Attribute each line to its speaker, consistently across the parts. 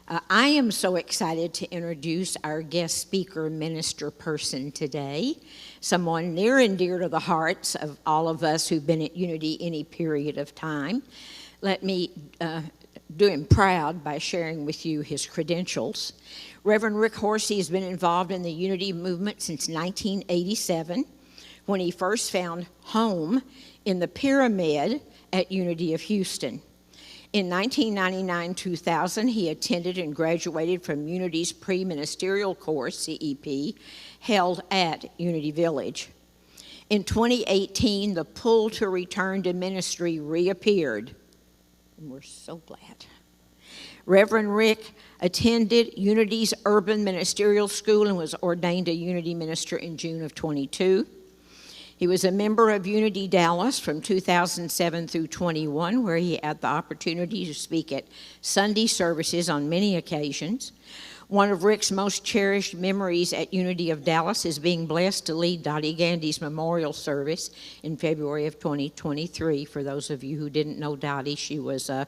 Speaker 1: I am so excited to introduce our guest speaker minister person today, someone near and dear to the hearts of all of us who've been at Unity any period of time. Let me do him proud by sharing with you his credentials. Reverend Rick Horsey has been involved in the Unity movement since 1987, when he first found home in the Pyramid at Unity of Houston. In 1999-2000, he attended and graduated from Unity's pre-ministerial course, CEP, held at Unity Village. In 2018, the pull to return to ministry reappeared, and we're so glad. Reverend Rick attended Unity's Urban Ministerial School and was ordained a Unity minister in June of 22. He was a member of Unity Dallas from 2007 through 21, where he had the opportunity to speak at Sunday services on many occasions. One of Rick's most cherished memories at Unity of Dallas is being blessed to lead Dottie Gandy's memorial service in February of 2023. For those of you who didn't know Dottie, she was an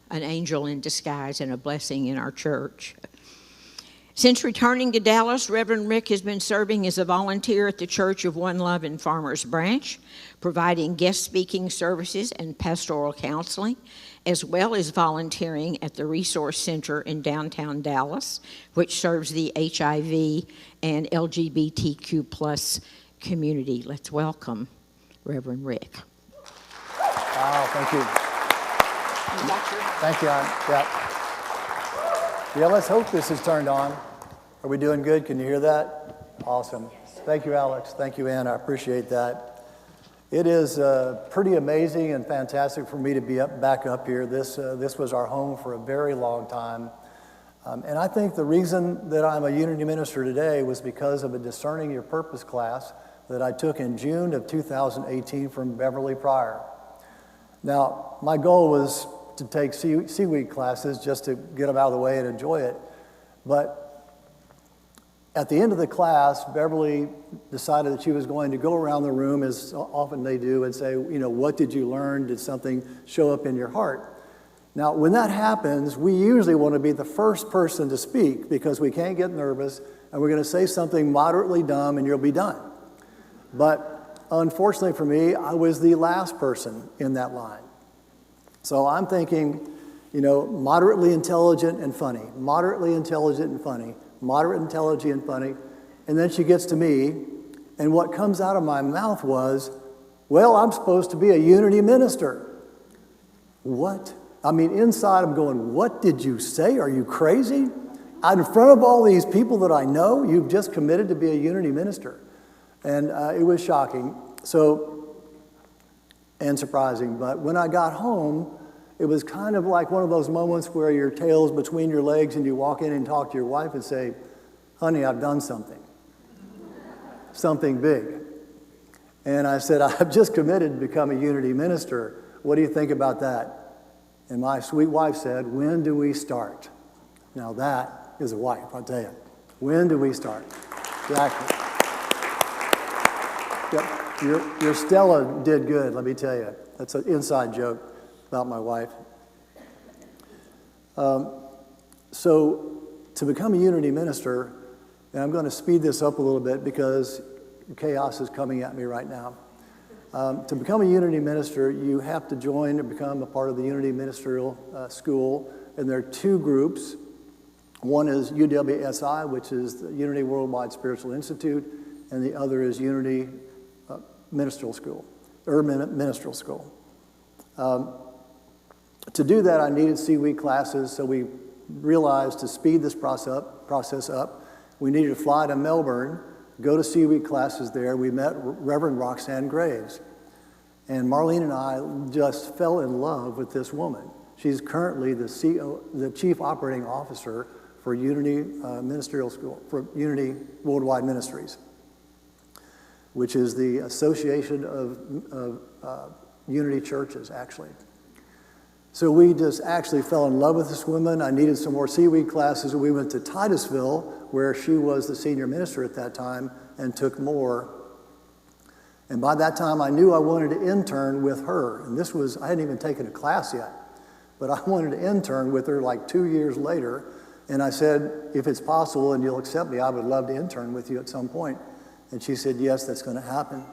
Speaker 1: angel in disguise and a blessing in our church. Since returning to Dallas, Reverend Rick has been serving as a volunteer at the Church of One Love in Farmers Branch, providing guest speaking services and pastoral counseling, as well as volunteering at the Resource Center in downtown Dallas, which serves the HIV and LGBTQ plus community. Let's welcome Reverend Rick.
Speaker 2: Wow, thank you. Thank you, Ann. Yeah, let's hope this is turned on. Are we doing good? Can you hear that? Awesome. Thank you, Alex. Thank you, Ann. I appreciate that. It is pretty amazing and fantastic for me to be back up here. This was our home for a very long time. And I think the reason that I'm a Unity minister today was because of a Discerning Your Purpose class that I took in June of 2018 from Beverly Pryor. Now, my goal was to take seaweed classes just to get them out of the way and enjoy it. But at the end of the class, Beverly decided that she was going to go around the room, as often they do, and say, what did you learn? Did something show up in your heart? Now, when that happens, we usually want to be the first person to speak because we can't get nervous, and we're going to say something moderately dumb, and you'll be done. But unfortunately for me, I was the last person in that line. So I'm thinking, moderately intelligent and funny, moderately intelligent and funny, moderate, intelligent, and funny. And then she gets to me, and what comes out of my mouth was, well, I'm supposed to be a Unity minister. What? I mean, inside I'm going, what did you say? Are you crazy? In front of all these people that I know, you've just committed to be a Unity minister. And it was shocking. And surprising. But when I got home, it was kind of like one of those moments where your tail's between your legs and you walk in and talk to your wife and say, honey, I've done something. Something big. And I said, I've just committed to become a Unity minister. What do you think about that? And my sweet wife said, when do we start? Now that is a wife, I'll tell you. When do we start? Exactly. Yep. Your Stella did good, let me tell you. That's an inside joke about my wife. So to become a Unity minister, and I'm going to speed this up a little bit because chaos is coming at me right now. To become a Unity minister, you have to join or become a part of the Unity Ministerial School, and there are two groups. One is UWSI, which is the Unity Worldwide Spiritual Institute, and the other is Unity Ministerial School, or Ministerial School. To do that, I needed seaweed classes, so we realized to speed this process up, we needed to fly to Melbourne, go to seaweed classes there. We met Reverend Roxanne Graves. And Marlene and I just fell in love with this woman. She's currently the Chief Operating Officer for Unity Ministerial School, for Unity Worldwide Ministries, which is the association of Unity churches, actually. So we just actually fell in love with this woman. I needed some more seaweed classes, and we went to Titusville, where she was the senior minister at that time, and took more. And by that time, I knew I wanted to intern with her. And I hadn't even taken a class yet. but I wanted to intern with her like 2 years later. And I said, if it's possible and you'll accept me, I would love to intern with you at some point. And she said, yes, that's going to happen.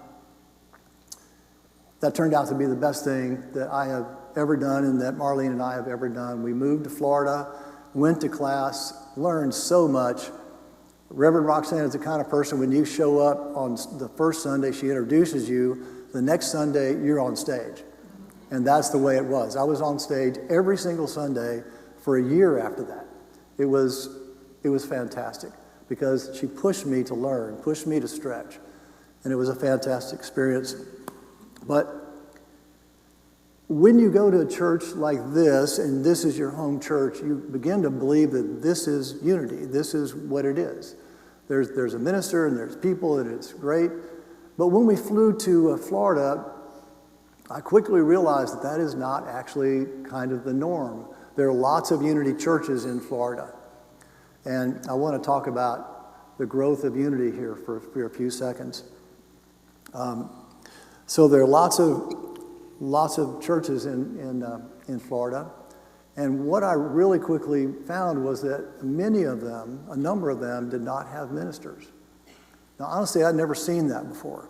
Speaker 2: That turned out to be the best thing that I have ever done and that Marlene and I have ever done. We moved to Florida, went to class, learned so much. Reverend Roxanne is the kind of person, when you show up on the first Sunday, she introduces you. The next Sunday, you're on stage. And that's the way it was. I was on stage every single Sunday for a year after that. It was fantastic because she pushed me to learn, pushed me to stretch. And it was a fantastic experience. But when you go to a church like this, and this is your home church, you begin to believe that this is unity. This is what it is. There's a minister and there's people and it's great. But when we flew to Florida, I quickly realized that that is not actually kind of the norm. There are lots of unity churches in Florida. And I want to talk about the growth of unity here for a few seconds. So there are lots of churches in Florida. And what I really quickly found was that many of them, a number of them, did not have ministers. Now, honestly, I'd never seen that before.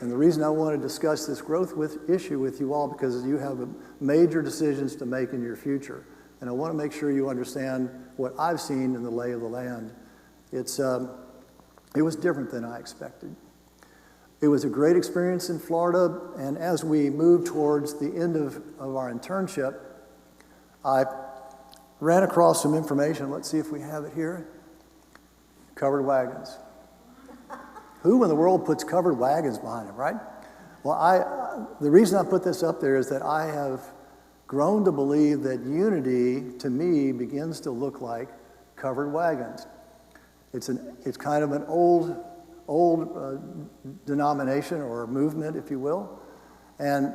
Speaker 2: And the reason I want to discuss this growth issue with you all, because you have major decisions to make in your future. And I want to make sure you understand what I've seen in the lay of the land. It was different than I expected. It was a great experience in Florida, and as we moved towards the end of our internship, I ran across some information. Let's see if we have it here. Covered wagons. Who in the world puts covered wagons behind them, right? Well, the reason I put this up there is that I have grown to believe that unity, to me, begins to look like covered wagons. It's kind of an old denomination or movement, if you will. And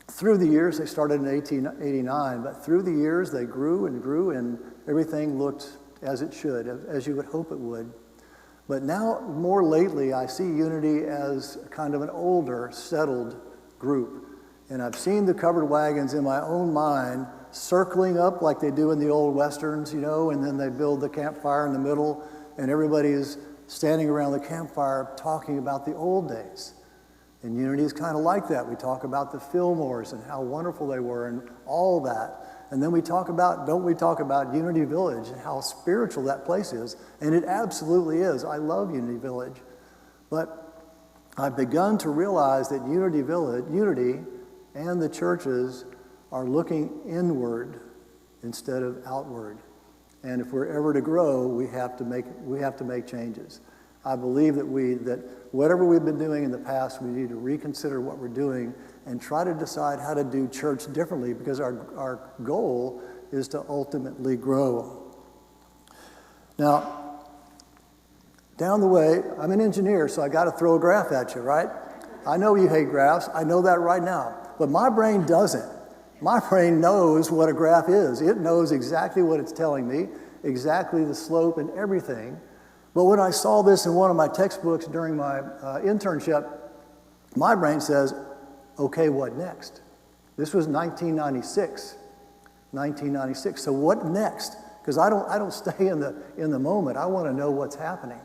Speaker 2: through the years, they started in 1889, but through the years, they grew, and everything looked as it should, as you would hope it would. But now, more lately, I see unity as kind of an older, settled group. And I've seen the covered wagons in my own mind circling up like they do in the old Westerns, and then they build the campfire in the middle, and everybody is standing around the campfire talking about the old days. And unity is kind of like that. We talk about the Fillmores and how wonderful they were and all that. And then don't we talk about Unity Village and how spiritual that place is? And it absolutely is. I love Unity Village. But I've begun to realize that Unity and the churches are looking inward instead of outward. And if we're ever to grow, we have to make changes. I believe that whatever we've been doing in the past, we need to reconsider what we're doing and try to decide how to do church differently, because our goal is to ultimately grow. Now, down the way, I'm an engineer, so I got to throw a graph at you, right? I know you hate graphs. I know that right now. But my brain doesn't. My brain knows what a graph is. It knows exactly what it's telling me, exactly the slope and everything. But when I saw this in one of my textbooks during my internship, my brain says, okay, what next? This was 1996. So what next? Because I don't stay in the moment. I want to know what's happening.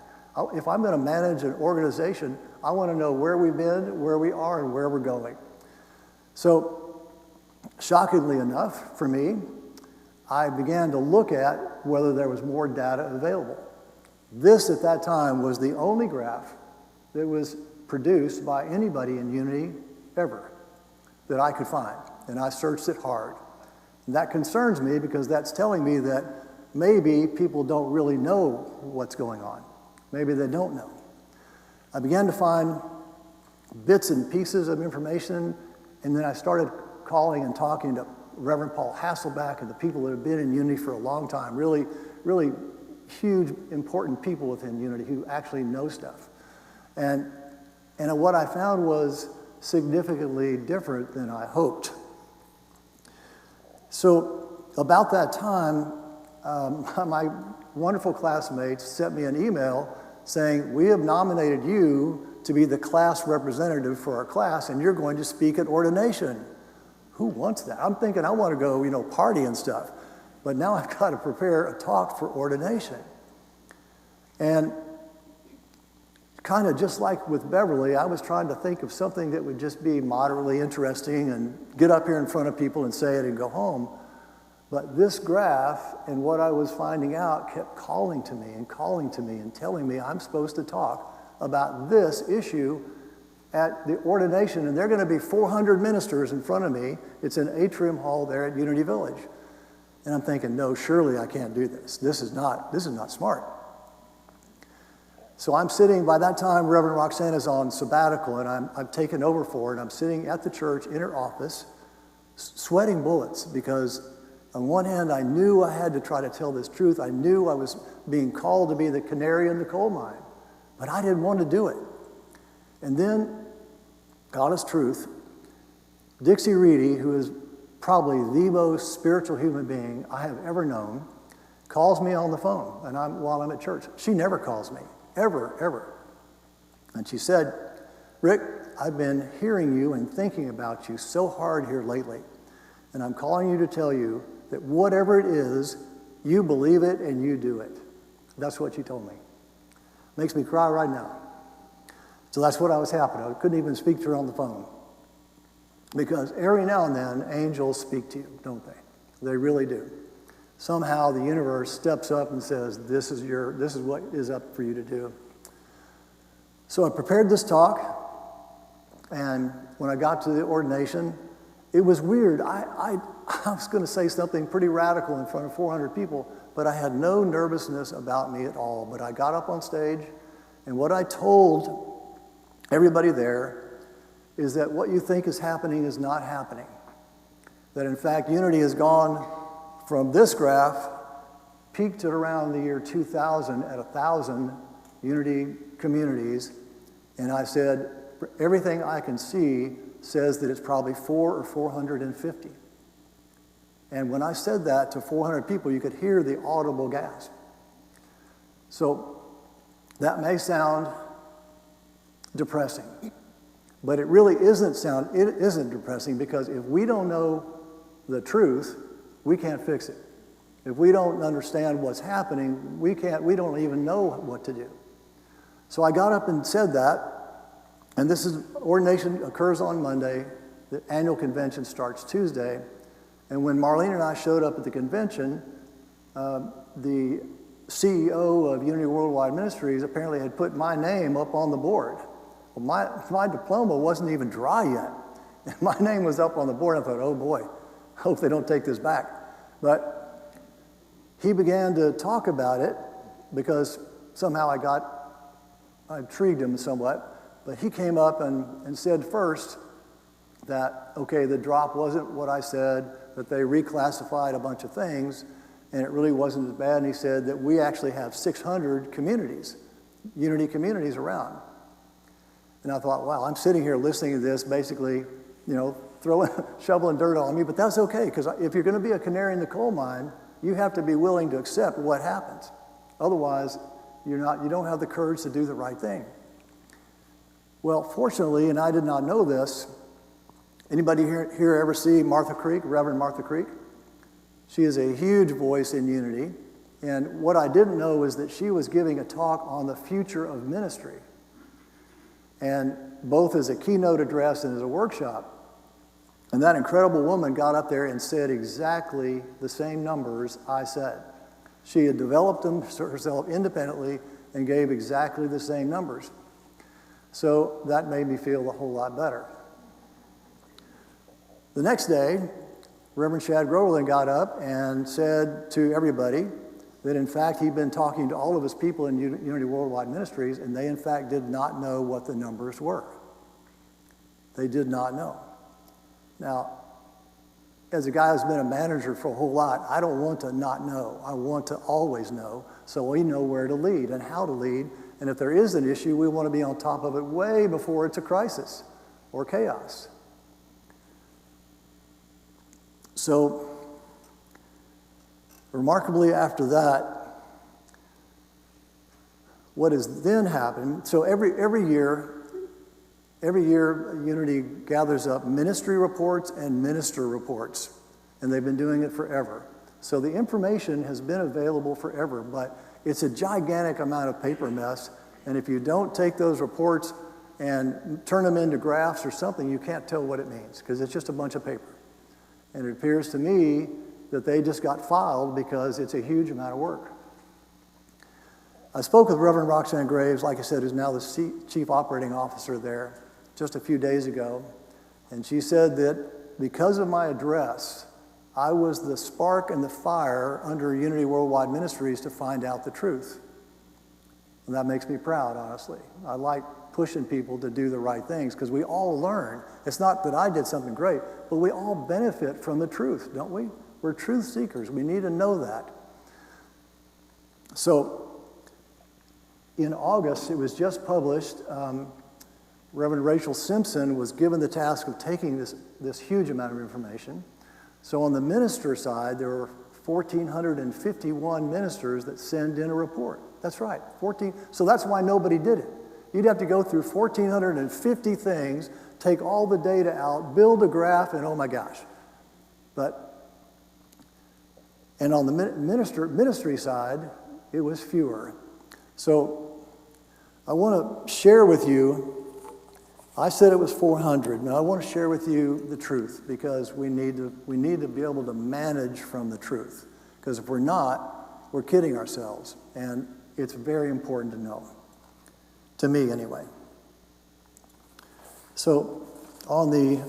Speaker 2: If I'm going to manage an organization, I want to know where we've been, where we are, and where we're going. So, shockingly enough for me, I began to look at whether there was more data available. This, at that time, was the only graph that was produced by anybody in Unity ever that I could find, and I searched it hard. And that concerns me because that's telling me that maybe people don't really know what's going on. Maybe they don't know. I began to find bits and pieces of information, and then I started calling and talking to Reverend Paul Hasselback and the people that have been in Unity for a long time, really, really huge, important people within Unity who actually know stuff. And what I found was significantly different than I hoped. So about that time, my wonderful classmates sent me an email saying, we have nominated you to be the class representative for our class, and you're going to speak at ordination. Who wants that? I'm thinking I want to go, party and stuff. But now I've got to prepare a talk for ordination. And kind of just like with Beverly, I was trying to think of something that would just be moderately interesting and get up here in front of people and say it and go home. But this graph and what I was finding out kept calling to me and telling me I'm supposed to talk about this issue at the ordination. And there are going to be 400 ministers in front of me. It's in Atrium Hall there at Unity Village. And I'm thinking, no, surely I can't do this. This is not smart. So I'm sitting, by that time, Reverend Roxanne is on sabbatical, and I'm taken over for her, and I'm sitting at the church in her office, sweating bullets, because on one hand, I knew I had to try to tell this truth. I knew I was being called to be the canary in the coal mine, but I didn't want to do it. And then, God is truth, Dixie Reedy, who is probably the most spiritual human being I have ever known, calls me on the phone while I'm at church. She never calls me. Ever. And she said, Rick, I've been hearing you and thinking about you so hard here lately. And I'm calling you to tell you that whatever it is, you believe it and you do it. That's what she told me. Makes me cry right now. So that's what I was happening. I couldn't even speak to her on the phone. Because every now and then, angels speak to you, don't they? They really do. Somehow the universe steps up and says, this is what is up for you to do. So I prepared this talk, and when I got to the ordination, it was weird. I was going to say something pretty radical in front of 400 people, but I had no nervousness about me at all. But I got up on stage, and what I told everybody there is that what you think is happening is not happening. That in fact, unity has gone from this graph, peaked at around the year 2000 at 1,000 unity communities. And I said, everything I can see says that it's probably 400 or 450. And when I said that to 400 people, you could hear the audible gasp. So that may sound depressing, but it really isn't depressing, because if we don't know the truth, we can't fix it. If we don't understand what's happening, we don't even know what to do. So I got up and said that, and ordination occurs on Monday, the annual convention starts Tuesday, and when Marlene and I showed up at the convention, the CEO of Unity Worldwide Ministries apparently had put my name up on the board. Well, my diploma wasn't even dry yet, and my name was up on the board. I thought, oh boy, hope they don't take this back. But he began to talk about it, because somehow I intrigued him somewhat. But he came up and said first that, okay, the drop wasn't what I said, that they reclassified a bunch of things, and it really wasn't as bad. And he said that we actually have 600 communities, unity communities around. And I thought, wow, I'm sitting here listening to this, basically, shoveling dirt on me, but that's okay, because if you're going to be a canary in the coal mine, you have to be willing to accept what happens. Otherwise, you don't have the courage to do the right thing. Well, fortunately, and I did not know this, anybody here ever see Martha Creek, Reverend Martha Creek? She is a huge voice in Unity, and what I didn't know is that she was giving a talk on the future of ministry, and both as a keynote address and as a workshop. And that incredible woman got up there and said exactly the same numbers I said. She had developed them herself independently and gave exactly the same numbers. So that made me feel a whole lot better. The next day, Reverend Shad Groverland got up and said to everybody that in fact he'd been talking to all of his people in Unity Worldwide Ministries, and they in fact did not know what the numbers were. They did not know. Now, as a guy who's been a manager for a whole lot, I don't want to not know. I want to always know, so we know where to lead and how to lead. And if there is an issue, we want to be on top of it way before it's a crisis or chaos. So, remarkably after that, what has then happened, so every year, every year, Unity gathers up ministry reports and minister reports, and they've been doing it forever. So the information has been available forever, but it's a gigantic amount of paper mess, and if you don't take those reports and turn them into graphs or something, you can't tell what it means, because it's just a bunch of paper. And it appears to me that they just got filed because it's a huge amount of work. I spoke with Reverend Roxanne Graves, like I said, who's now the Chief Operating Officer there, just a few days ago, and she said that because of my address, I was the spark and the fire under Unity Worldwide Ministries to find out the truth. And that makes me proud, honestly. I like pushing people to do the right things because we all learn. It's not that I did something great, but we all benefit from the truth, don't we? We're truth seekers. We need to know that. So in August, it was just published, Reverend Rachel Simpson was given the task of taking this huge amount of information. So on the minister side, there were 1,451 ministers that send in a report. That's right, 14. So that's why nobody did it. You'd have to go through 1,450 things, take all the data out, build a graph, and oh my gosh. And on the ministry side, it was fewer. So I want to share with you, I said it was 400. Now I want to share with you the truth because we need to be able to manage from the truth. Because if we're not, we're kidding ourselves. And it's very important to know. To me, anyway. So on the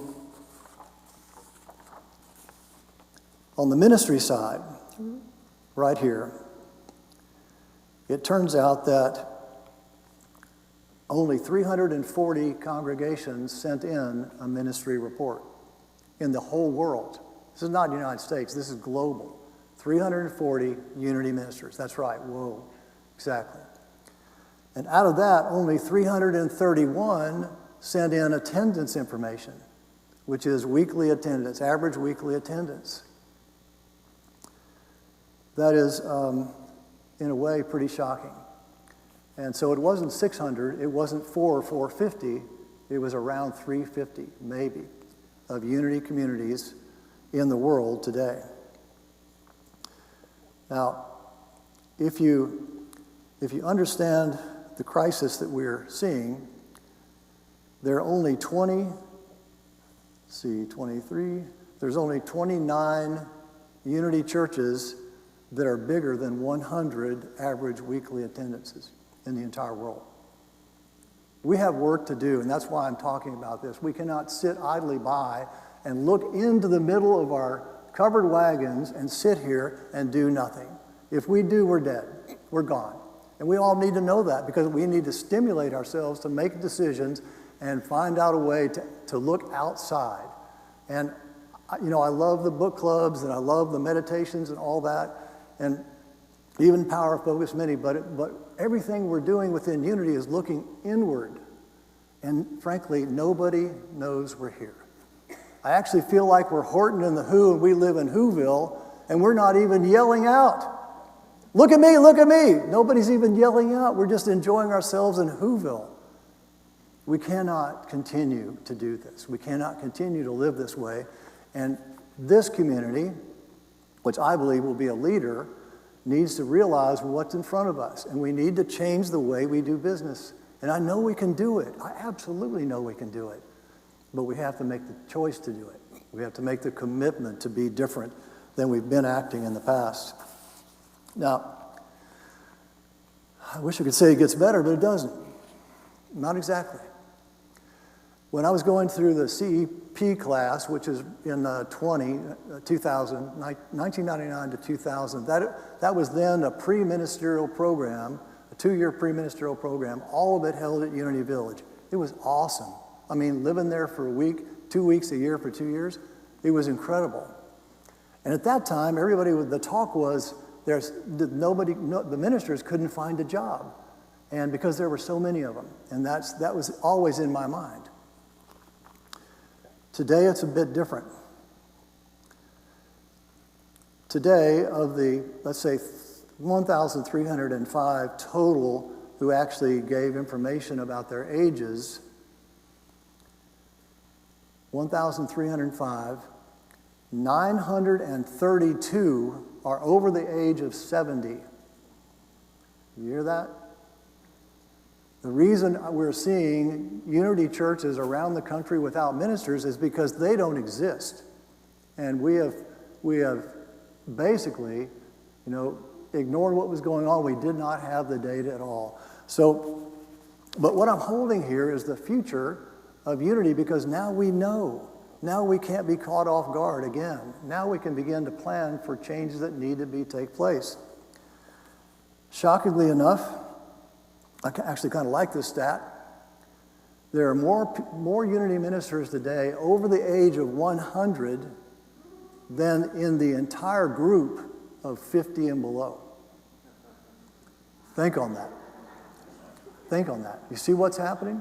Speaker 2: ministry side, right here, it turns out that only 340 congregations sent in a ministry report in the whole world. This is not the United States, this is global. 340 Unity ministers, that's right, whoa, exactly. And out of that, only 331 sent in attendance information, which is weekly attendance, average weekly attendance. That is, in a way, pretty shocking. And so it wasn't 600, it wasn't 4 or 450, it was around 350, maybe, of Unity communities in the world today. Now, if you understand the crisis that we're seeing, there are only there's only 29 Unity churches that are bigger than 100 average weekly attendances in the entire world. We have work to do, and that's why I'm talking about this. We cannot sit idly by and look into the middle of our covered wagons and sit here and do nothing. If we do, we're dead. We're gone. And we all need to know that because we need to stimulate ourselves to make decisions and find out a way to look outside. And, you know, I love the book clubs and I love the meditations and all that, and even Power Focus Mini, but everything we're doing within Unity is looking inward. And frankly, nobody knows we're here. I actually feel like we're Horton and the Who, and we live in Whoville, and we're not even yelling out. Look at me, look at me. Nobody's even yelling out. We're just enjoying ourselves in Whoville. We cannot continue to do this. We cannot continue to live this way. And this community, which I believe will be a leader, needs to realize what's in front of us. And we need to change the way we do business. And I know we can do it. I absolutely know we can do it. But we have to make the choice to do it. We have to make the commitment to be different than we've been acting in the past. Now, I wish I could say it gets better, but it doesn't. Not exactly. When I was going through the CEP class, which is in 1999 to 2000, that was then a pre-ministerial program, a 2-year pre-ministerial program, all of it held at Unity Village. It was awesome. I mean, living there for a week, 2 weeks a year for 2 years, it was incredible. And at that time, the talk was, the ministers couldn't find a job, and because there were so many of them, and that was always in my mind. Today, it's a bit different. Today, of the, let's say, 1,305 total who actually gave information about their ages, 1,305. 932 are over the age of 70. You hear that? The reason we're seeing unity churches around the country without ministers is because they don't exist. And we have basically, ignored what was going on. We did not have the data at all. So, but what I'm holding here is the future of unity, because now we know. Now we can't be caught off guard again. Now we can begin to plan for changes that need to take place. Shockingly enough, I actually kind of like this stat. There are more unity ministers today over the age of 100 than in the entire group of 50 and below. Think on that. Think on that. You see what's happening?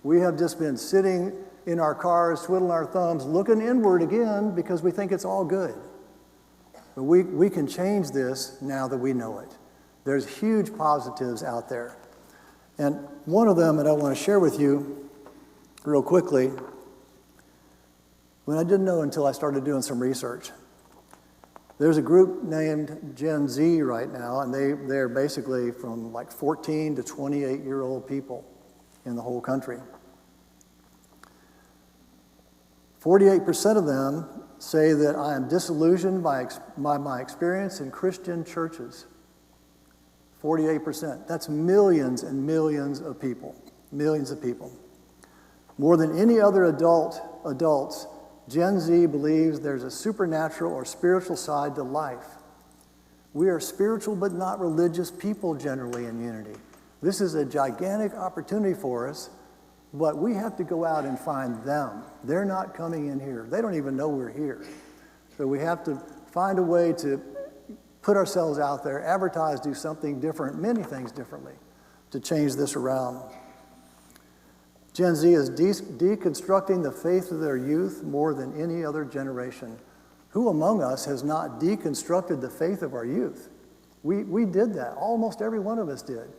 Speaker 2: We have just been sitting in our cars, twiddling our thumbs, looking inward again because we think it's all good. But we can change this now that we know it. There's huge positives out there. And one of them that I want to share with you real quickly, when I didn't know until I started doing some research. There's a group named Gen Z right now, and they're basically from like 14 to 28-year-old people in the whole country. 48% of them say that I am disillusioned by my experience in Christian churches. 48%. That's millions and millions of people. Millions of people. More than any other adults, Gen Z believes there's a supernatural or spiritual side to life. We are spiritual but not religious people generally in unity. This is a gigantic opportunity for us, but we have to go out and find them. They're not coming in here. They don't even know we're here. So we have to find a way to put ourselves out there, advertise, do something different, many things differently, to change this around. Gen Z is deconstructing the faith of their youth more than any other generation. Who among us has not deconstructed the faith of our youth? We did that. Almost every one of us did.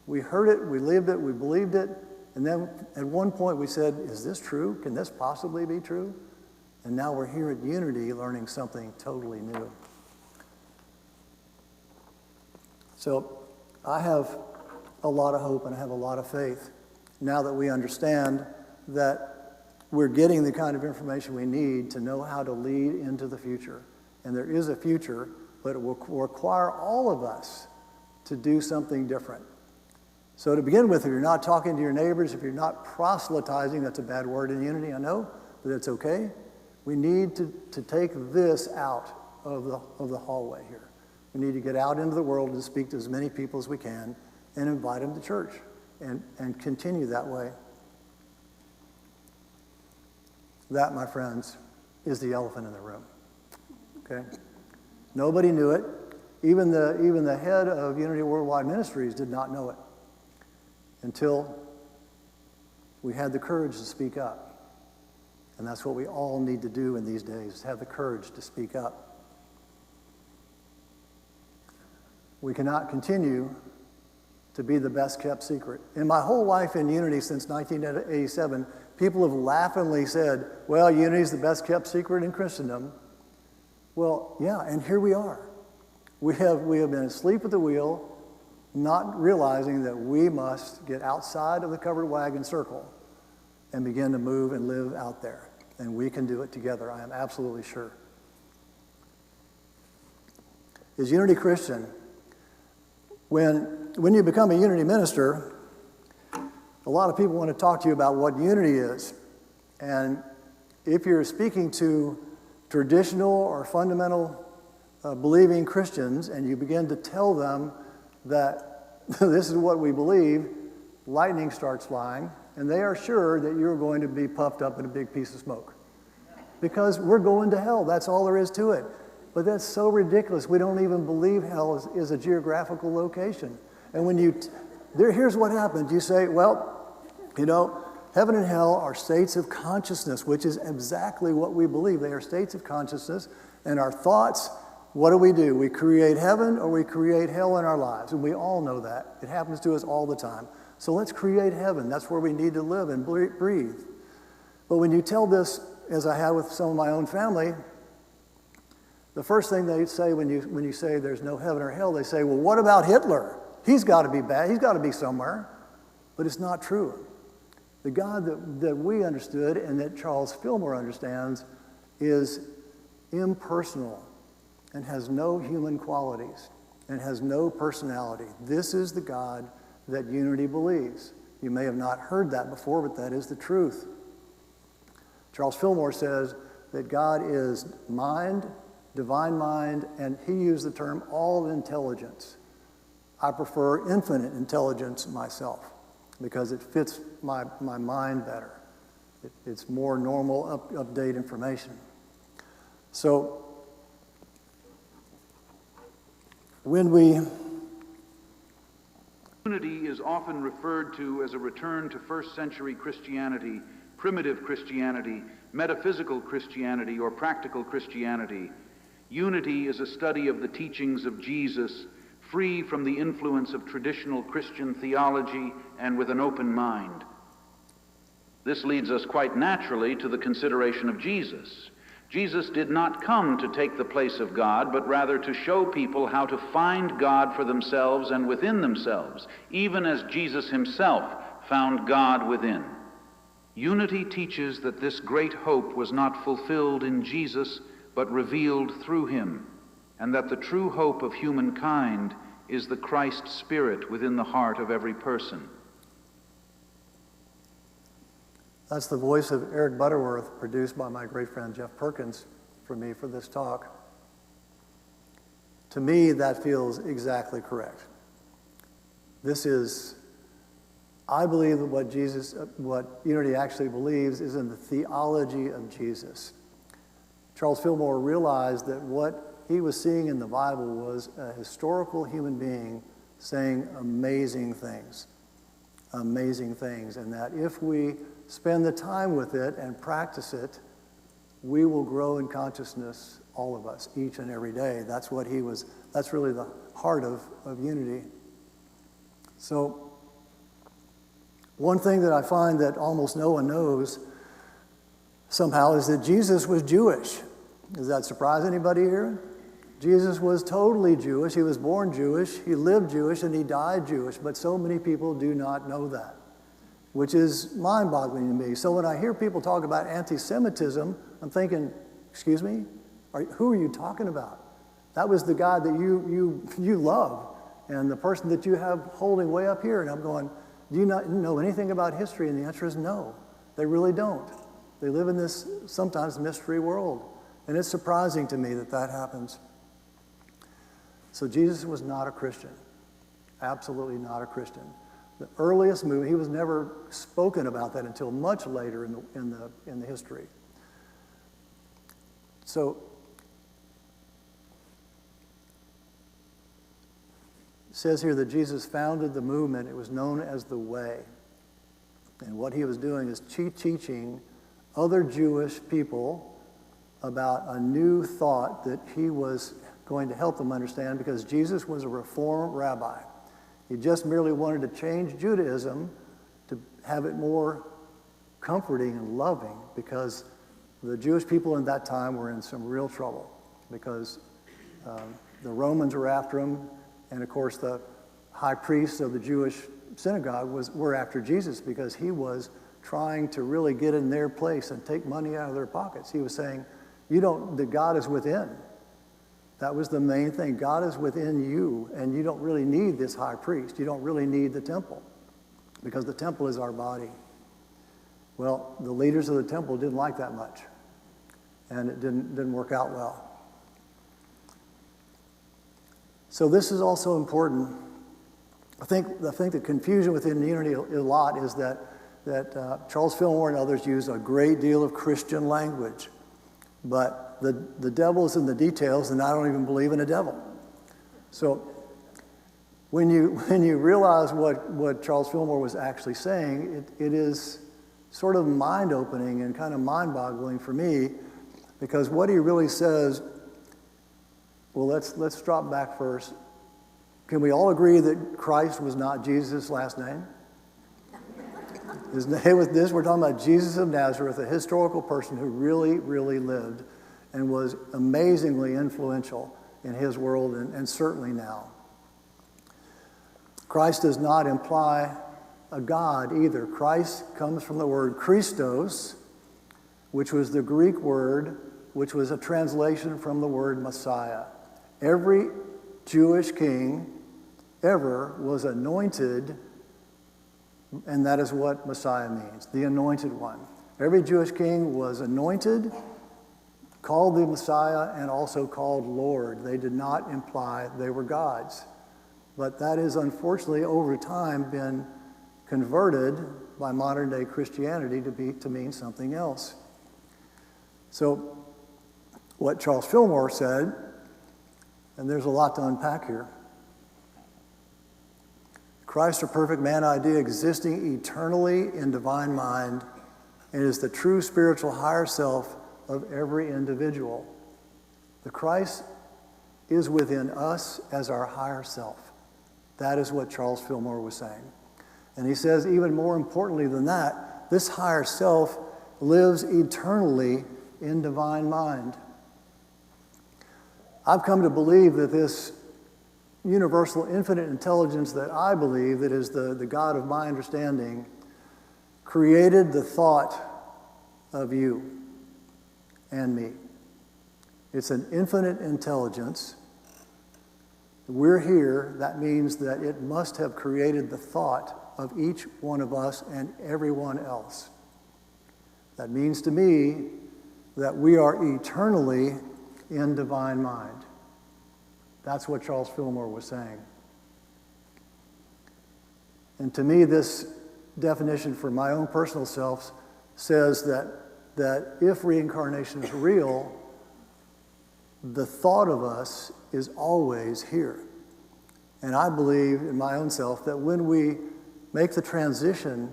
Speaker 2: We heard it, we lived it, we believed it, and then at one point we said, is this true? Can this possibly be true? And now we're here at Unity learning something totally new. So I have a lot of hope and I have a lot of faith now that we understand that we're getting the kind of information we need to know how to lead into the future. And there is a future, but it will require all of us to do something different. So to begin with, if you're not talking to your neighbors, if you're not proselytizing, that's a bad word in Unity, I know, but it's okay. We need to take this out of the hallway here. We need to get out into the world and speak to as many people as we can and invite them to church and continue that way. That, my friends, is the elephant in the room. Okay? Nobody knew it. Even the head of Unity Worldwide Ministries did not know it until we had the courage to speak up. And that's what we all need to do in these days, have the courage to speak up. We cannot continue to be the best kept secret. In my whole life in Unity since 1987, people have laughingly said, well, Unity is the best kept secret in Christendom. Well, yeah, and here we are. We have been asleep at the wheel, not realizing that we must get outside of the covered wagon circle and begin to move and live out there. And we can do it together, I am absolutely sure. As Unity Christian, when you become a Unity minister, a lot of people want to talk to you about what Unity is. And if you're speaking to traditional or fundamental believing Christians and you begin to tell them that this is what we believe, lightning starts flying, and they are sure that you're going to be puffed up in a big piece of smoke. Because we're going to hell, that's all there is to it. But that's so ridiculous. We don't even believe hell is a geographical location. And when here's what happens. You say, well, heaven and hell are states of consciousness, which is exactly what we believe. They are states of consciousness, and our thoughts, what do? We create heaven or we create hell in our lives, and we all know that. It happens to us all the time. So let's create heaven. That's where we need to live and breathe. But when you tell this as I had with some of my own family, the first thing they say when you say there's no heaven or hell, they say, well, what about Hitler? He's got to be bad. He's got to be somewhere. But it's not true. The God that we understood and that Charles Fillmore understands is impersonal and has no human qualities and has no personality. This is the God that Unity believes. You may have not heard that before, but that is the truth. Charles Fillmore says that God is mind, divine mind, and he used the term all intelligence. I prefer infinite intelligence myself because it fits my mind better. It's more normal, update information. So when we...
Speaker 3: Unity is often referred to as a return to first century Christianity, primitive Christianity, metaphysical Christianity, or practical Christianity. Unity is a study of the teachings of Jesus, free from the influence of traditional Christian theology and with an open mind. This leads us quite naturally to the consideration of Jesus. Jesus did not come to take the place of God, but rather to show people how to find God for themselves and within themselves, even as Jesus himself found God within. Unity teaches that this great hope was not fulfilled in Jesus, but revealed through him, and that the true hope of humankind is the Christ Spirit within the heart of every person.
Speaker 2: That's the voice of Eric Butterworth, produced by my great friend Jeff Perkins for me for this talk. To me, that feels exactly correct. This is, I believe that what Unity actually believes is in the theology of Jesus. Charles Fillmore realized that what he was seeing in the Bible was a historical human being saying amazing things, and that if we spend the time with it and practice it, we will grow in consciousness, all of us, each and every day. That's really the heart of Unity. So, one thing that I find that almost no one knows somehow is that Jesus was Jewish. Does that surprise anybody here? Jesus was totally Jewish. He was born Jewish, he lived Jewish, and he died Jewish. But so many people do not know that, which is mind-boggling to me. So when I hear people talk about anti-Semitism, I'm thinking, excuse me? Who are you talking about? That was the God that you love, and the person that you have holding way up here. And I'm going, do you not know anything about history? And the answer is no, they really don't. They live in this sometimes mystery world. And it's surprising to me that that happens. So Jesus was not a Christian, absolutely not a Christian. The earliest movement, he was never spoken about that until much later in the history. So it says here that Jesus founded the movement. It was known as the Way. And what he was doing is teaching other Jewish people about a new thought that he was going to help them understand, because Jesus was a Reform rabbi. He just merely wanted to change Judaism to have it more comforting and loving, because the Jewish people in that time were in some real trouble, because the Romans were after them, and of course the high priests of the Jewish synagogue were after Jesus, because he was trying to really get in their place and take money out of their pockets. He was saying, that God is within. That was the main thing. God is within you, and you don't really need this high priest. You don't really need the temple, because the temple is our body. Well, the leaders of the temple didn't like that much, and it didn't work out well. So this is also important. I think the confusion within Unity a lot is that Charles Fillmore and others use a great deal of Christian language, but the devil is in the details, and I don't even believe in a devil. So when you realize what Charles Fillmore was actually saying, it is sort of mind-opening and kind of mind-boggling for me, because what he really says, well, let's drop back first. Can we all agree that Christ was not Jesus' last name? His name was this. We're talking about Jesus of Nazareth, a historical person who really, really lived and was amazingly influential in his world and certainly now. Christ does not imply a God either. Christ comes from the word Christos, which was the Greek word, which was a translation from the word Messiah. Every Jewish king ever was anointed, and that is what Messiah means, the anointed one. Every Jewish king was anointed, called the Messiah, and also called Lord. They did not imply they were gods. But that has unfortunately over time been converted by modern day Christianity to mean something else. So what Charles Fillmore said, and there's a lot to unpack here. Christ, a perfect man idea existing eternally in divine mind, and is the true spiritual higher self of every individual. The Christ is within us as our higher self. That is what Charles Fillmore was saying. And he says, even more importantly than that, this higher self lives eternally in divine mind. I've come to believe that this universal infinite intelligence that I believe that is the God of my understanding created the thought of you and me. It's an infinite intelligence. We're here. That means that it must have created the thought of each one of us and everyone else. That means to me that we are eternally in divine mind. That's what Charles Fillmore was saying. And to me, this definition for my own personal self says that if reincarnation is real, the thought of us is always here. And I believe in my own self that when we make the transition,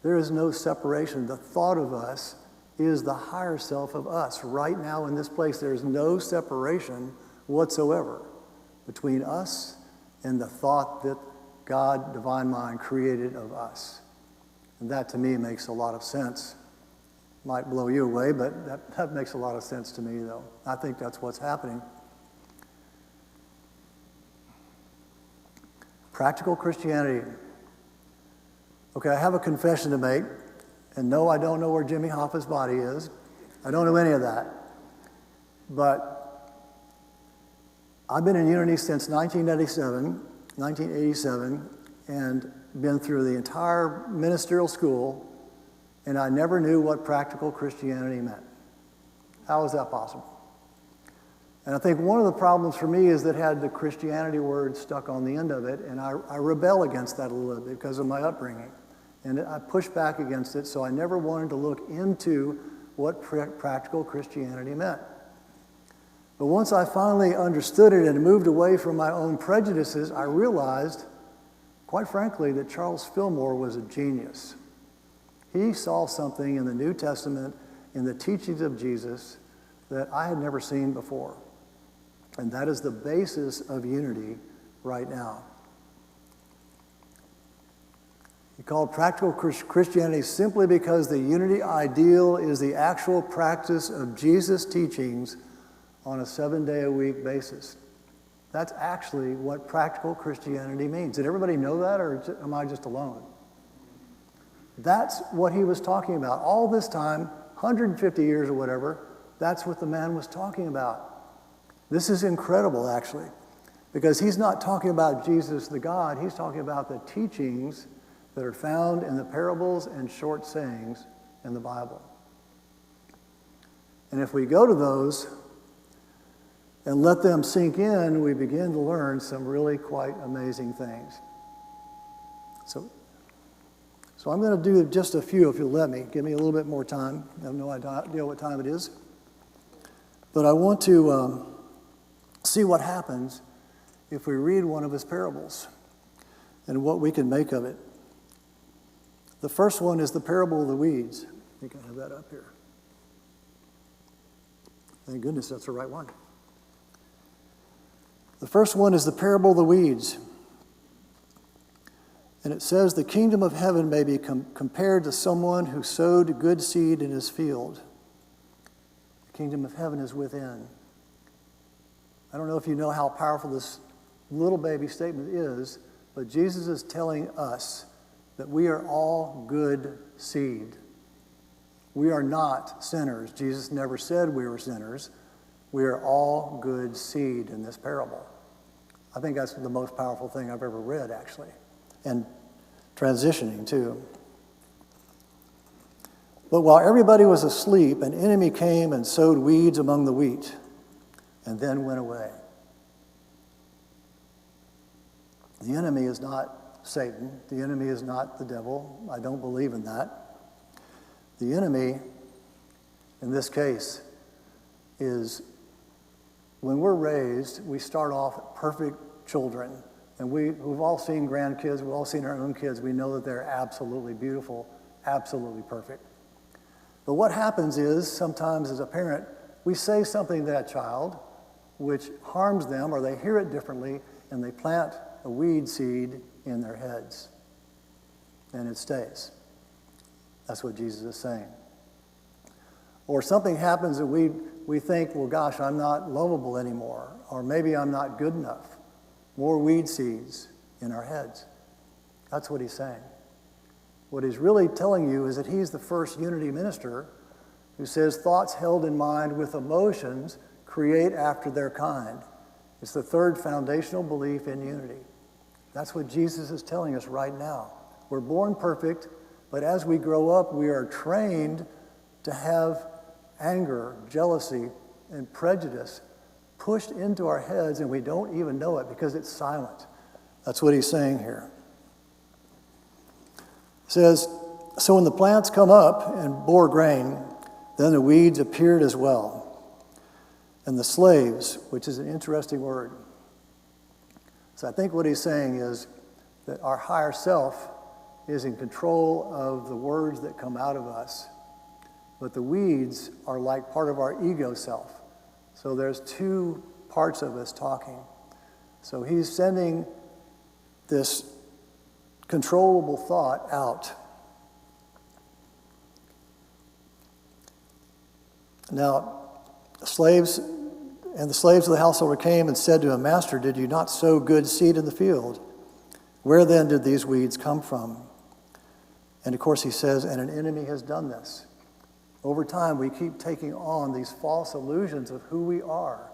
Speaker 2: there is no separation. The thought of us is the higher self of us. Right now in this place, there is no separation whatsoever between us and the thought that God, divine mind, created of us. And that to me makes a lot of sense. Might blow you away, but that makes a lot of sense to me, though. I think that's what's happening. Practical Christianity. Okay, I have a confession to make. And no, I don't know where Jimmy Hoffa's body is. I don't know any of that. But I've been in Unity since 1987, and been through the entire ministerial school, and I never knew what practical Christianity meant. How is that possible? And I think one of the problems for me is that it had the Christianity word stuck on the end of it, and I rebel against that a little bit because of my upbringing. And I pushed back against it, so I never wanted to look into what practical Christianity meant. But once I finally understood it and moved away from my own prejudices, I realized, quite frankly, that Charles Fillmore was a genius. He saw something in the New Testament, in the teachings of Jesus, that I had never seen before. And that is the basis of unity right now. He called practical Christianity simply because the unity ideal is the actual practice of Jesus' teachings on a 7-day-a-week basis. That's actually what practical Christianity means. Did everybody know that, or am I just alone? That's what he was talking about. All this time, 150 years or whatever, that's what the man was talking about. This is incredible, actually, because he's not talking about Jesus the God. He's talking about the teachings that are found in the parables and short sayings in the Bible. And if we go to those and let them sink in, we begin to learn some really quite amazing things. So I'm going to do just a few, if you'll let me. Give me a little bit more time. I have no idea what time it is. But I want to see what happens if we read one of his parables and what we can make of it. The first one is the parable of the weeds. I think I have that up here. Thank goodness that's the right one. The first one is the parable of the weeds. And it says, the kingdom of heaven may be compared to someone who sowed good seed in his field. The kingdom of heaven is within. I don't know if you know how powerful this little baby statement is, but Jesus is telling us that we are all good seed. We are not sinners. Jesus never said we were sinners. We are all good seed in this parable. I think that's the most powerful thing I've ever read, actually. And transitioning, too. But while everybody was asleep, an enemy came and sowed weeds among the wheat, and then went away. The enemy is not Satan. The enemy is not the devil. I don't believe in that. The enemy, in this case, is when we're raised, we start off perfect children. And we've all seen grandkids, we've all seen our own kids. We know that they're absolutely beautiful, absolutely perfect. But what happens is, sometimes as a parent, we say something to that child which harms them, or they hear it differently, and they plant a weed seed in their heads. And it stays. That's what Jesus is saying. Or something happens that we think, well, gosh, I'm not lovable anymore, or maybe I'm not good enough. More weed seeds in our heads. That's what he's saying. What he's really telling you is that he's the first unity minister who says thoughts held in mind with emotions create after their kind. It's the third foundational belief in unity. That's what Jesus is telling us right now. We're born perfect, but as we grow up, we are trained to have anger, jealousy, and prejudice pushed into our heads, and we don't even know it because it's silent. That's what he's saying here. It says, so when the plants come up and bore grain, then the weeds appeared as well. And the slaves, which is an interesting word. So I think what he's saying is that our higher self is in control of the words that come out of us. But the weeds are like part of our ego self. So there's two parts of us talking. So he's sending this controllable thought out. Now, the slaves of the householder came and said to him, Master, did you not sow good seed in the field? Where then did these weeds come from? And of course he says, and an enemy has done this. Over time, we keep taking on these false illusions of who we are.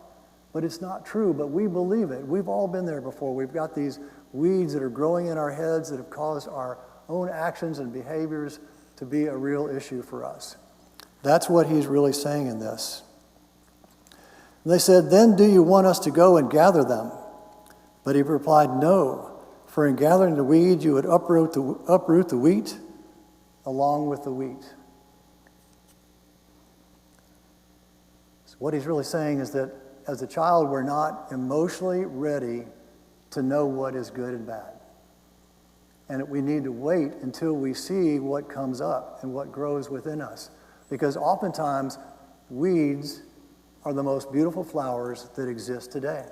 Speaker 2: But it's not true, but we believe it. We've all been there before. We've got these weeds that are growing in our heads that have caused our own actions and behaviors to be a real issue for us. That's what he's really saying in this. And they said, then do you want us to go and gather them? But he replied, no, for in gathering the weeds, you would uproot the wheat along with the wheat. So what he's really saying is that as a child, we're not emotionally ready to know what is good and bad. And we need to wait until we see what comes up and what grows within us. Because oftentimes, weeds are the most beautiful flowers that exist today.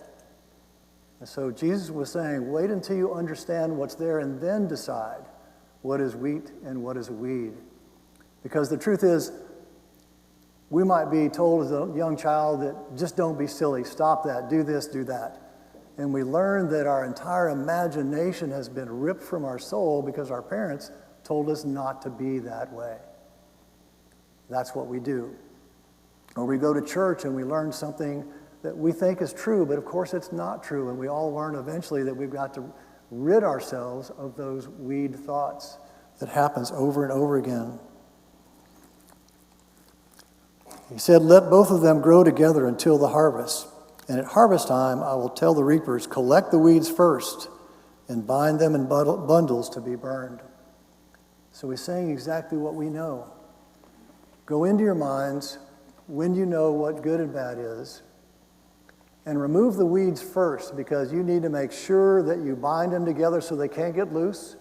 Speaker 2: And so Jesus was saying, wait until you understand what's there and then decide what is wheat and what is a weed. Because the truth is, we might be told as a young child that just don't be silly, stop that, do this, do that. And we learn that our entire imagination has been ripped from our soul because our parents told us not to be that way. That's what we do. Or we go to church and we learn something that we think is true, but of course it's not true. And we all learn eventually that we've got to rid ourselves of those weed thoughts. That happens over and over again. He said, let both of them grow together until the harvest. And at harvest time, I will tell the reapers, collect the weeds first and bind them in bundles to be burned. So he's saying exactly what we know. Go into your minds when you know what good and bad is, and remove the weeds first, because you need to make sure that you bind them together so they can't get loose,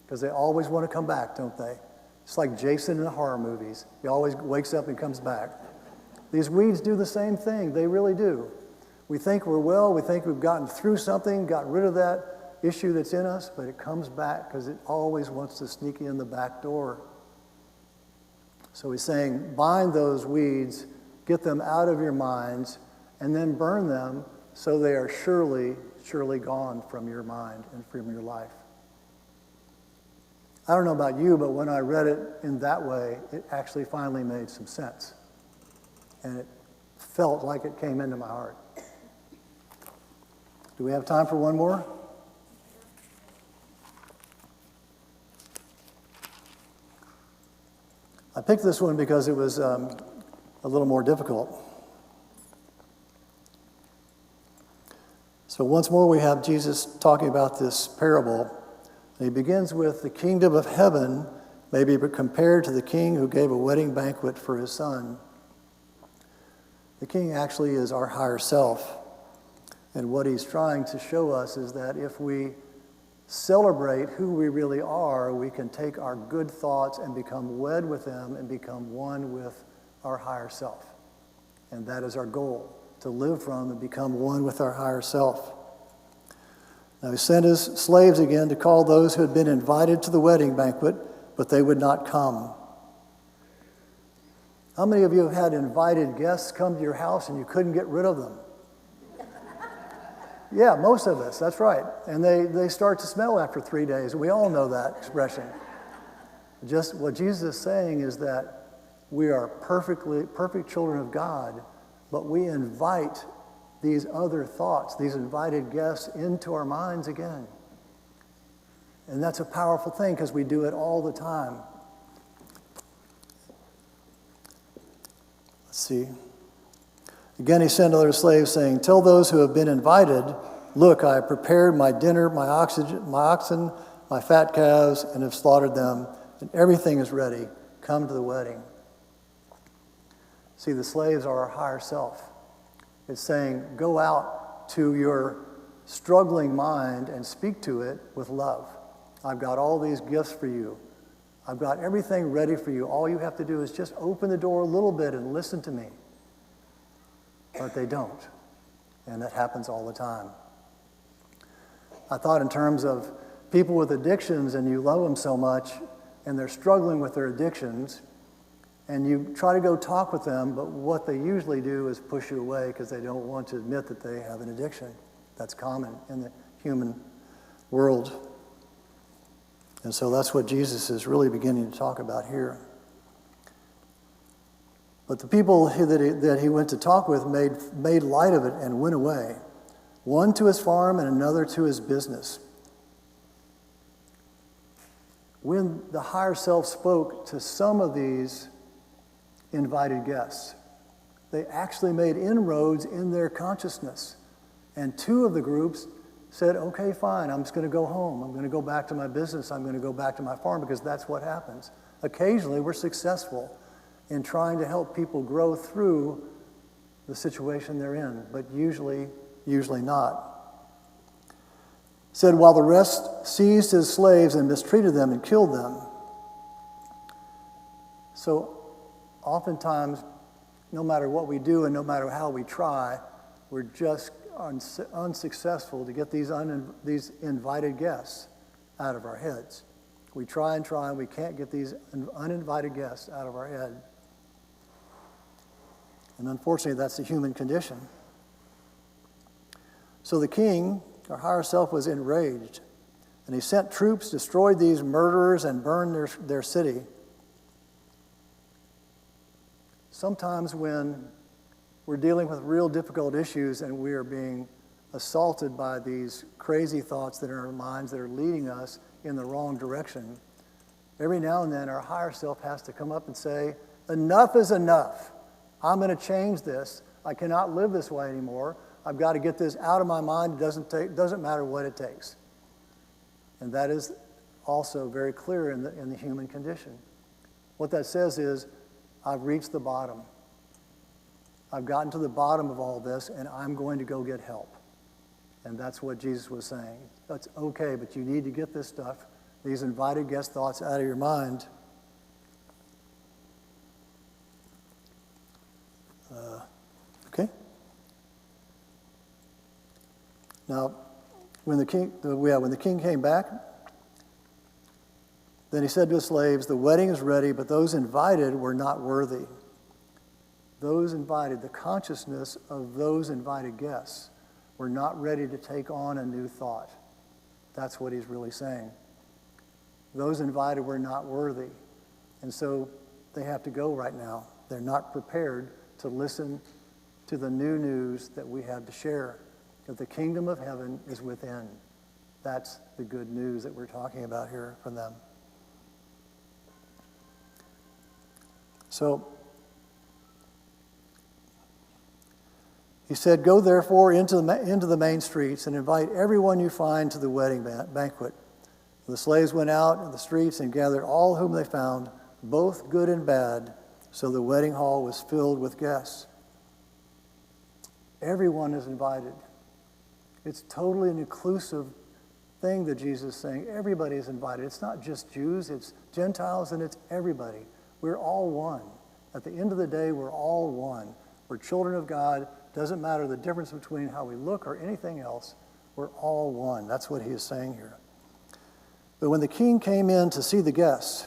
Speaker 2: because they always want to come back, don't they? It's like Jason in the horror movies. He always wakes up and comes back. These weeds do the same thing. They really do. We think we're well. We think we've gotten through something, got rid of that issue that's in us, but it comes back because it always wants to sneak in the back door. So he's saying, bind those weeds, get them out of your minds, and then burn them so they are surely, surely gone from your mind and from your life. I don't know about you, but when I read it in that way, it actually finally made some sense. And it felt like it came into my heart. Do we have time for one more? I picked this one because it was a little more difficult. So once more we have Jesus talking about this parable. He begins with, the kingdom of heaven may be compared to the king who gave a wedding banquet for his son. The king actually is our higher self. And what he's trying to show us is that if we celebrate who we really are, we can take our good thoughts and become wed with them and become one with our higher self. And that is our goal, to live from and become one with our higher self. Now he sent his slaves again to call those who had been invited to the wedding banquet, but they would not come. How many of you have had invited guests come to your house and you couldn't get rid of them? Yeah, most of us, that's right. And they start to smell after 3 days. We all know that expression. Just what Jesus is saying is that we are perfect children of God, but we invite these other thoughts, these invited guests into our minds again. And that's a powerful thing because we do it all the time. Let's see. Again, he sent other slaves, saying, tell those who have been invited, look, I have prepared my dinner, my oxen, my fat calves, and have slaughtered them, and everything is ready. Come to the wedding. See, the slaves are our higher self. It's saying, go out to your struggling mind and speak to it with love. I've got all these gifts for you. I've got everything ready for you. All you have to do is just open the door a little bit and listen to me. But they don't. And that happens all the time. I thought in terms of people with addictions, and you love them so much, and they're struggling with their addictions, and you try to go talk with them, but what they usually do is push you away because they don't want to admit that they have an addiction. That's common in the human world. And so that's what Jesus is really beginning to talk about here. But the people that he went to talk with made light of it and went away, one to his farm and another to his business. When the higher self spoke to some of these invited guests, they actually made inroads in their consciousness. And two of the groups said, okay, fine, I'm just going to go home. I'm going to go back to my business. I'm going to go back to my farm, because that's what happens. Occasionally, we're successful in trying to help people grow through the situation they're in, but usually not. Said, while the rest seized his slaves and mistreated them and killed them. So oftentimes, no matter what we do and no matter how we try, we're just unsuccessful to get these invited guests out of our heads. We try and try, and we can't get these uninvited guests out of our head. And unfortunately, that's the human condition. So the king, our higher self, was enraged, and he sent troops, destroyed these murderers, and burned their city. Sometimes when we're dealing with real difficult issues and we are being assaulted by these crazy thoughts that are in our minds that are leading us in the wrong direction, every now and then our higher self has to come up and say, enough is enough. I'm going to change this. I cannot live this way anymore. I've got to get this out of my mind. It doesn't matter what it takes. And that is also very clear in the human condition. What that says is, I've reached the bottom. I've gotten to the bottom of all this, and I'm going to go get help. And that's what Jesus was saying. That's okay, but you need to get this stuff, these invited guest thoughts, out of your mind. Okay? Now, when the king came back, then he said to his slaves, "The wedding is ready, but those invited were not worthy." Those invited, the consciousness of those invited guests, were not ready to take on a new thought. That's what he's really saying. Those invited were not worthy. And so they have to go right now. They're not prepared to listen to the new news that we have to share, that the kingdom of heaven is within. That's the good news that we're talking about here from them. So he said, "Go therefore into the main streets and invite everyone you find to the wedding banquet." The slaves went out in the streets and gathered all whom they found, both good and bad, so the wedding hall was filled with guests. Everyone is invited. It's totally an inclusive thing that Jesus is saying. Everybody is invited. It's not just Jews, it's Gentiles, and it's everybody. We're all one. At the end of the day, we're all one. We're children of God. Doesn't matter the difference between how we look or anything else. We're all one. That's what he is saying here. But when the king came in to see the guests,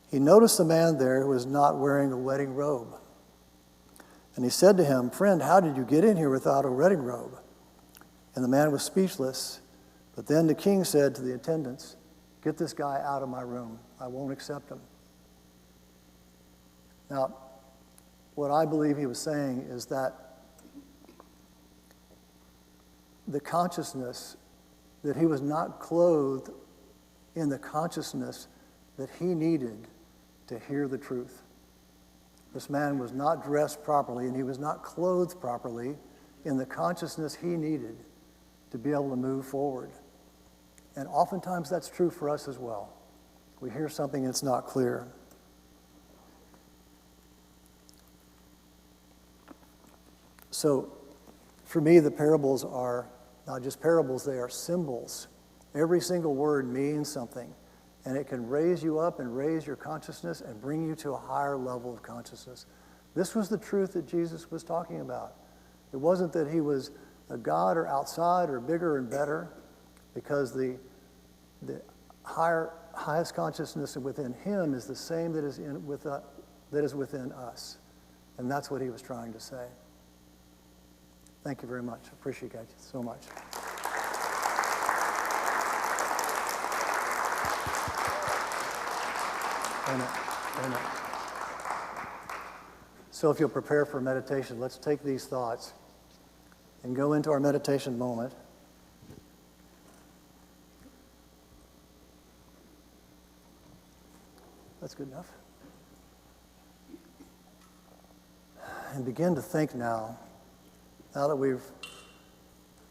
Speaker 2: he noticed a man there who was not wearing a wedding robe. And he said to him, "Friend, how did you get in here without a wedding robe?" And the man was speechless. But then the king said to the attendants, "Get this guy out of my room. I won't accept him." Now, what I believe he was saying is that the consciousness that he was not clothed in the consciousness that he needed to hear the truth. This man was not dressed properly, and he was not clothed properly in the consciousness he needed to be able to move forward. And oftentimes that's true for us as well. We hear something that's not clear. So, for me, the parables are not just parables, they are symbols. Every single word means something, and it can raise you up and raise your consciousness and bring you to a higher level of consciousness. This was the truth that Jesus was talking about. It wasn't that he was a God or outside or bigger and better, because the highest consciousness within him is the same that is within us. And that's what he was trying to say. Thank you very much. I appreciate you so much. Amen. So if you'll prepare for meditation, let's take these thoughts and go into our meditation moment. That's good enough. And begin to think now that we've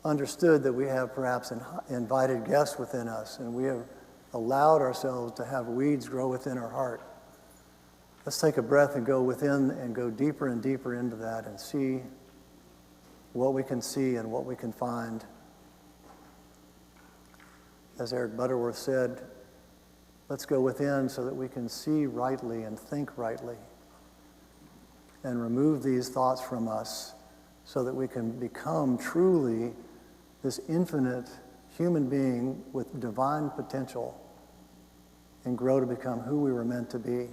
Speaker 2: understood that we have perhaps invited guests within us, and we have allowed ourselves to have weeds grow within our heart. Let's take a breath and go within and go deeper and deeper into that and see what we can see and what we can find. As Eric Butterworth said, let's go within so that we can see rightly and think rightly and remove these thoughts from us so that we can become truly this infinite human being with divine potential and grow to become who we were meant to be.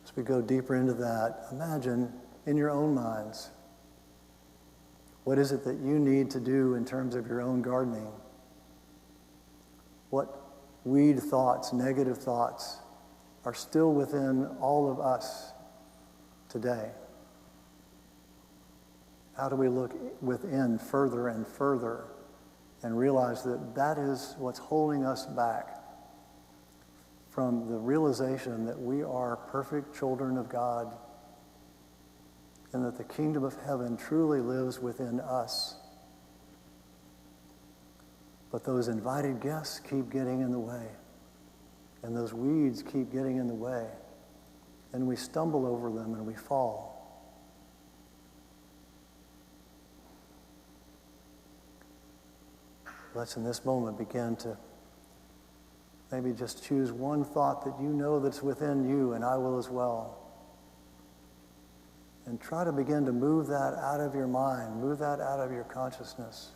Speaker 2: As we go deeper into that, imagine in your own minds, what is it that you need to do in terms of your own gardening? What weed thoughts, negative thoughts, are still within all of us today? How do we look within further and further and realize that that is what's holding us back from the realization that we are perfect children of God and that the kingdom of heaven truly lives within us? But those invited guests keep getting in the way, and those weeds keep getting in the way, and we stumble over them and we fall. Let's in this moment begin to maybe just choose one thought that you know that's within you, and I will as well. And try to begin to move that out of your mind, move that out of your consciousness,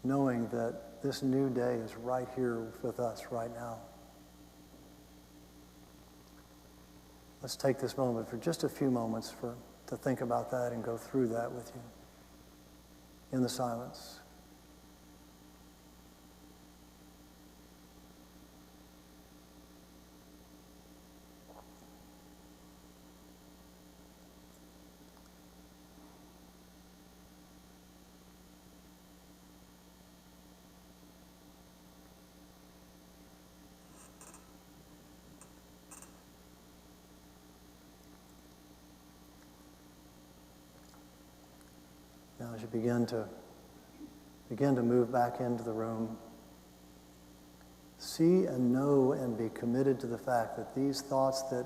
Speaker 2: knowing that this new day is right here with us right now. Let's take this moment for just a few moments to think about that and go through that with you in the silence. Now, as you begin to move back into the room, see and know and be committed to the fact that these thoughts that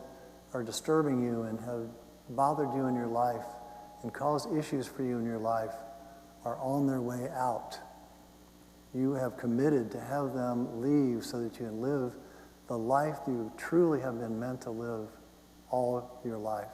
Speaker 2: are disturbing you and have bothered you in your life and caused issues for you in your life are on their way out. You have committed to have them leave so that you can live the life you truly have been meant to live all your life.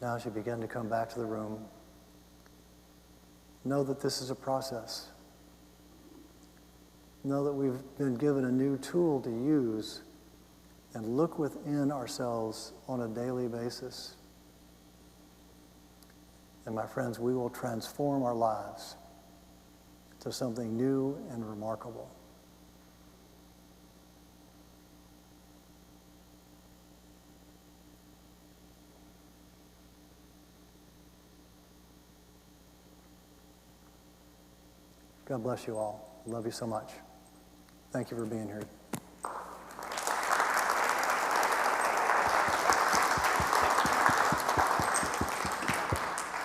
Speaker 2: Now, as you begin to come back to the room, know that this is a process. Know that we've been given a new tool to use and look within ourselves on a daily basis. And my friends, we will transform our lives to something new and remarkable. God bless you all. Love you so much. Thank you for being here.